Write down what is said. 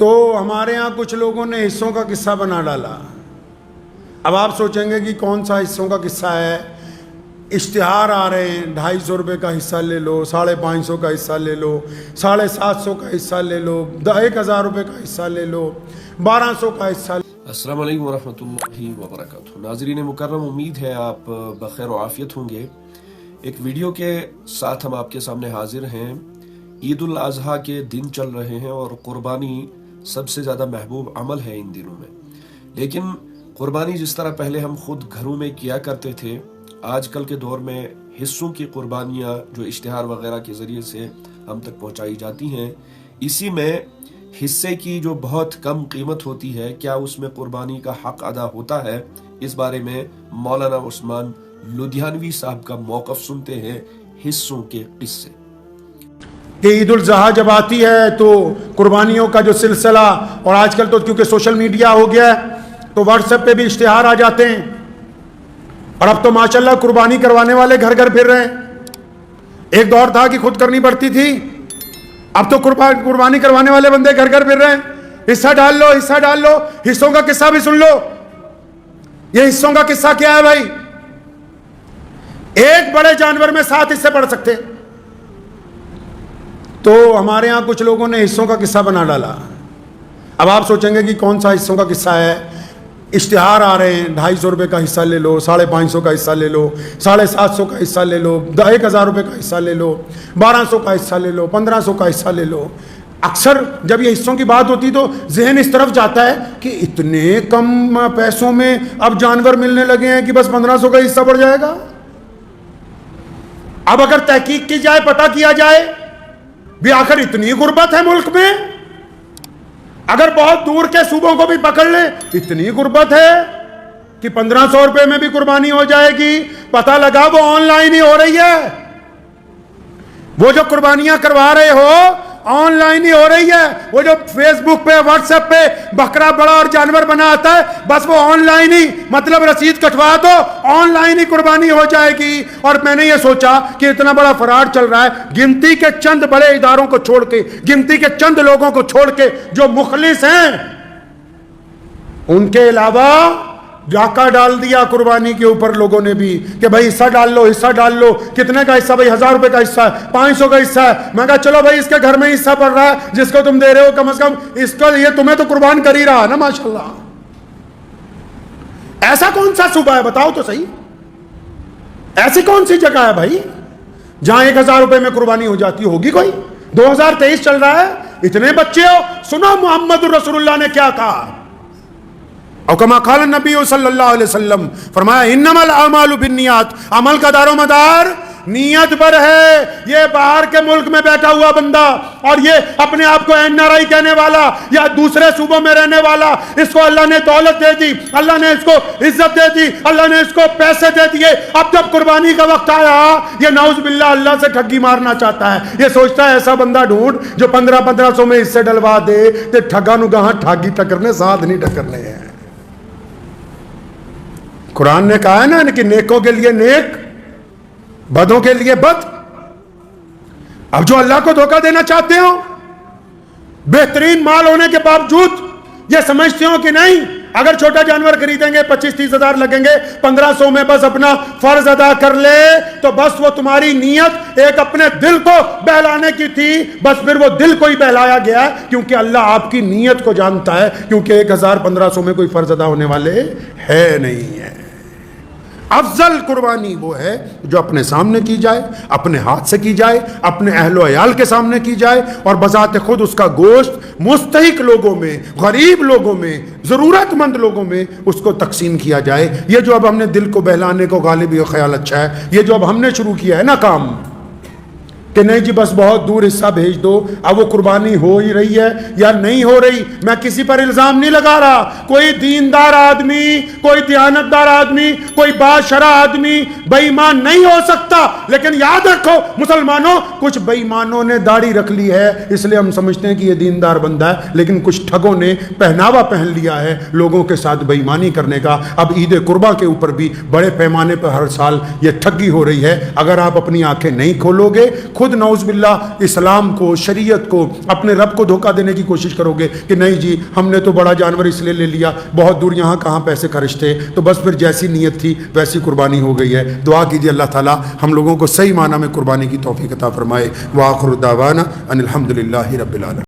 تو ہمارے ہاں کچھ لوگوں نے حصوں کا قصہ بنا ڈالا. اب آپ سوچیں گے کہ کون سا حصوں کا قصہ ہے. اشتہار آ رہے ہیں 250 روپے کا حصہ لے لو, 550 کا حصہ لے لو, 750 کا حصہ لے لو, 1000 روپے کا حصہ لے لو, 1200 کا حصہ لے لو. السلام علیکم ورحمۃ اللہ وبرکاتہ. ناظرین مکرم, امید ہے آپ بخیر و عافیت ہوں گے. ایک ویڈیو کے ساتھ ہم آپ کے سامنے حاضر ہیں. عید الاضحیٰ کے دن چل رہے ہیں اور قربانی سب سے زیادہ محبوب عمل ہے ان دنوں میں. لیکن قربانی جس طرح پہلے ہم خود گھروں میں کیا کرتے تھے, آج کل کے دور میں حصوں کی قربانیاں جو اشتہار وغیرہ کے ذریعے سے ہم تک پہنچائی جاتی ہیں, اسی میں حصے کی جو بہت کم قیمت ہوتی ہے, کیا اس میں قربانی کا حق ادا ہوتا ہے؟ اس بارے میں مولانا عثمان لدھیانوی صاحب کا موقف سنتے ہیں حصوں کے قصے. کہ عید الاضحیٰ جب آتی ہے تو قربانیوں کا جو سلسلہ, اور آج کل تو کیونکہ سوشل میڈیا ہو گیا ہے تو واٹس ایپ پہ بھی اشتہار آ جاتے ہیں, اور اب تو ماشاءاللہ قربانی کروانے والے گھر گھر پھر رہے ہیں. ایک دور تھا کہ خود کرنی پڑتی تھی, اب تو قربانی کروانے والے بندے گھر گھر پھر رہے ہیں. حصہ ڈال لو, حصہ ڈال لو. حصوں کا قصہ بھی سن لو. یہ حصوں کا قصہ کیا ہے بھائی؟ ایک بڑے جانور میں 7 حصے پڑ سکتے. تو ہمارے ہاں کچھ لوگوں نے حصوں کا قصہ بنا ڈالا. اب آپ سوچیں گے کہ کون سا حصوں کا قصہ ہے. اشتہار آ رہے ہیں 250 روپے کا حصہ لے لو, 550 کا حصہ لے لو, 750 کا حصہ لے لو, 1000 روپے کا حصہ لے لو, 1200 کا حصہ لے لو, 1500 کا حصہ لے لو. اکثر جب یہ حصوں کی بات ہوتی تو ذہن اس طرف جاتا ہے کہ اتنے کم پیسوں میں اب جانور ملنے لگے ہیں کہ بس 1500 کا حصہ پڑ جائے گا. اب اگر تحقیق کی جائے, پتہ کیا جائے بھی آخر اتنی غربت ہے ملک میں, اگر بہت دور کے صوبوں کو بھی پکڑ لیں اتنی غربت ہے کہ 1500 روپے میں بھی قربانی ہو جائے گی. پتہ لگا وہ آن لائن ہی ہو رہی ہے. وہ جو قربانیاں کروا رہے ہو آن لائن ہی ہو رہی ہے. وہ جو فیس بک پہ, واٹس ایپ پہ بکرا بڑا اور جانور بنا آتا ہے, بس وہ آن لائن ہی, مطلب رسید کٹوا دو, آن لائن ہی قربانی ہو جائے گی. اور میں نے یہ سوچا کہ اتنا بڑا فراڈ چل رہا ہے, گنتی کے چند بڑے اداروں کو چھوڑ کے, گنتی کے چند لوگوں کو چھوڑ کے جو مخلص ہیں, ان کے علاوہ ڈاکہ ڈال دیا قربانی کے اوپر لوگوں نے بھی کہ بھائی حصہ ڈال لو, حصہ ڈال لو. کتنے کا حصہ بھائی؟ 1000 روپے کا حصہ ہے, 500 کا حصہ ہے. میں کہا چلو بھائی اس کے گھر میں حصہ پڑ رہا ہے جس کو تم دے رہے ہو, کم از کم اس کو, یہ تمہیں تو قربان کر ہی رہا ہے نا ماشاءاللہ. ایسا کون سا صوبہ ہے بتاؤ تو صحیح, ایسی کون سی جگہ ہے بھائی جہاں 1000 روپے میں قربانی ہو جاتی ہوگی؟ کوئی 2023 چل رہا ہے, اتنے بچے ہو. سنو محمد رسول اللہ نے کیا کہا, اور کما قال النبی صلی اللہ علیہ وسلم, فرمایا انما الاعمال بالنیات, عمل کا دار و مدار نیت پر ہے. یہ باہر کے ملک میں بیٹھا ہوا بندہ اور یہ اپنے آپ کو NRI کہنے والا یا دوسرے صوبوں میں رہنے والا, اس کو اللہ نے دولت دے دی, اللہ نے اس کو عزت دے دی, اللہ نے اس کو پیسے دے دیے. اب جب قربانی کا وقت آیا, یہ نعوذ باللہ اللہ سے ٹھگی مارنا چاہتا ہے. یہ سوچتا ہے ایسا بندہ ڈھونڈ جو 1500 میں اس سے ڈلوا دے. تے ٹھگا نو گاں ٹھاگی ٹکرنے ساتھ نہیں ٹکرنے ہیں. قرآن نے کہا ہے نا کہ نیکوں کے لیے نیک, بدوں کے لیے بد. اب جو اللہ کو دھوکہ دینا چاہتے ہو, بہترین مال ہونے کے باوجود یہ سمجھتے ہو کہ نہیں اگر چھوٹا جانور خریدیں گے 25-30 ہزار لگیں گے, 1500 میں بس اپنا فرض ادا کر لے, تو بس وہ تمہاری نیت ایک اپنے دل کو بہلانے کی تھی, بس پھر وہ دل کو ہی بہلایا گیا ہے, کیونکہ اللہ آپ کی نیت کو جانتا ہے. کیونکہ 1500 میں کوئی فرض ادا ہونے والے ہے نہیں ہے. افضل قربانی وہ ہے جو اپنے سامنے کی جائے, اپنے ہاتھ سے کی جائے, اپنے اہل و عیال کے سامنے کی جائے, اور بذات خود اس کا گوشت مستحق لوگوں میں, غریب لوگوں میں, ضرورت مند لوگوں میں اس کو تقسیم کیا جائے. یہ جو اب ہم نے دل کو بہلانے کو, غالب یہ خیال اچھا ہے, یہ جو اب ہم نے شروع کیا ہے نا کام کہ نہیں جی بس بہت دور حصہ بھیج دو, اب وہ قربانی ہو ہی رہی ہے یا نہیں ہو رہی. میں کسی پر الزام نہیں لگا رہا. کوئی دیندار آدمی, کوئی دیانتدار آدمی, کوئی باشرع آدمی بے ایمان نہیں ہو سکتا. لیکن یاد رکھو مسلمانوں, کچھ بے ایمانوں نے داڑھی رکھ لی ہے اس لیے ہم سمجھتے ہیں کہ یہ دیندار بندہ ہے, لیکن کچھ ٹھگوں نے پہناوا پہن لیا ہے لوگوں کے ساتھ بے ایمانی کرنے کا. اب عید قربا کے اوپر بھی بڑے پیمانے پر ہر سال یہ ٹھگی ہو رہی ہے. اگر آپ اپنی آنکھیں نہیں کھولو گے, خود نعوذ باللہ اسلام کو, شریعت کو, اپنے رب کو دھوکہ دینے کی کوشش کرو گے کہ نہیں جی ہم نے تو بڑا جانور اس لیے لے لیا, بہت دور یہاں کہاں پیسے خرچتے, تو بس پھر جیسی نیت تھی ویسی قربانی ہو گئی ہے. دعا کیجیے اللہ تعالیٰ ہم لوگوں کو صحیح معنی میں قربانی کی توفیق عطا فرمائے. وآخر دعوانا ان الحمد للہ رب العالمین.